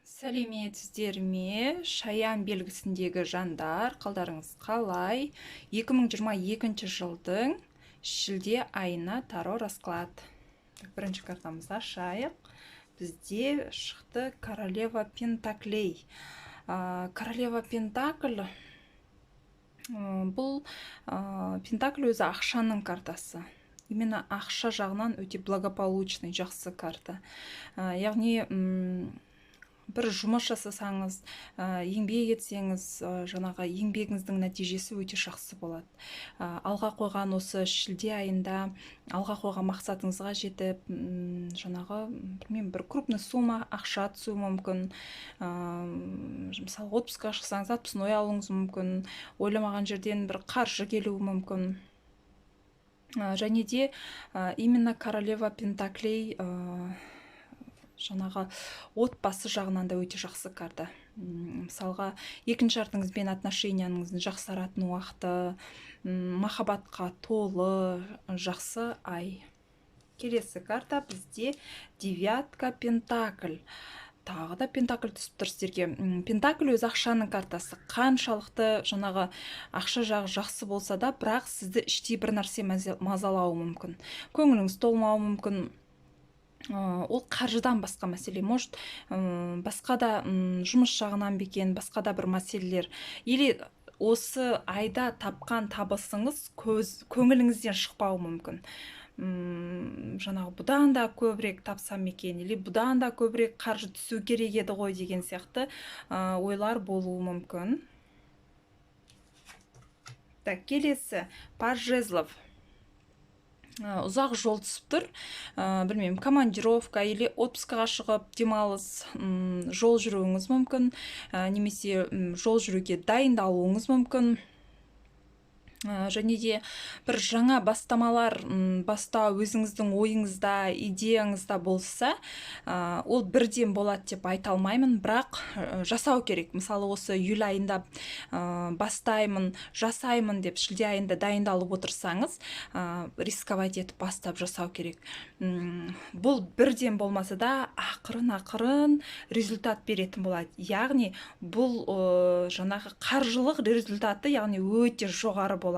Сәлеметсіздер ме? Шаян белгісіндегі жандар, қалдарыңыз қалай? 2022 жылдың шілде айына таро расклад. Бірінші картамызды ашайық. Бізде шықты королева пентаклей. Королева пентакль бұл пентакль өзі ақшаның картасы. Именно ақша жағынан өте благополучный, жақсы карта. Яғни бір жұмыс жасасаңыз, еңбек етсеңіз, жаңағы еңбегіңіздің нәтижесі өте жақсы болады. Алға қойған осы шілде айында алға қойған мақсатыңызға жетіп, жаңағы бір крупный сумма ақша түсуі мүмкін. Мысалы, отпускқа шықсаңыз, отпускной алуыңыз мүмкін, ойламаған жерден бір қаржы келуі мүмкін. Және де именно королева пентаклей жаңағы отбасы жағынан да өте жақсы карта. Мысалға, екінші жартыңызбен отношенияңыздың жақсаратын уақыты, махаббатқа толы жақсы ай. Келесі карта бізде девятка пентакль. Тағы да пентакль түсіп тұр сіздерге. Пентакль өз ақшаның картасы. Қаншалықты жаңағы ақша жағы жақсы болса да, бірақ сізді іштей бір нәрсе мазалауы мүмкін. Көңіліңіз толмауы мүмкін. Ол қаржыдан басқа мәселе, может, басқа да жұмыс жағынан бекен, басқа да бір мәселелер. Или осы айда тапқан табысыңыз көңіліңізден шықпауы мүмкін. Жаңағы бұдан да көбірек тапсам екен, или бұдан да көбірек қаржы түсу керек еді ғой деген сияқты ойлар болуы мүмкін. Так, келесі паж жезлов. Ұзақ жол түсіп тұр, білмеймін, командировка или отпускаға шығып демалыс, жол жүруіңіз мүмкін, немесе жол жүруге дайындалуыңыз мүмкін. Және де бір жаңа бастамалар бастау өзіңіздің ойыңызда, идеяңызда болса, ол бірден болады деп айта алмаймын, бірақ жасау керек. Мысалы, осы июль айында бастаймын, жасаймын деп шілде айында дайындалып отырсаңыз, рисковать етіп бастап жасау керек. Бұл бірден болмаса да ақырын результат беретін болады. Яғни бұл жаңағы қаржылық результаты, яғни өте жоғары болады.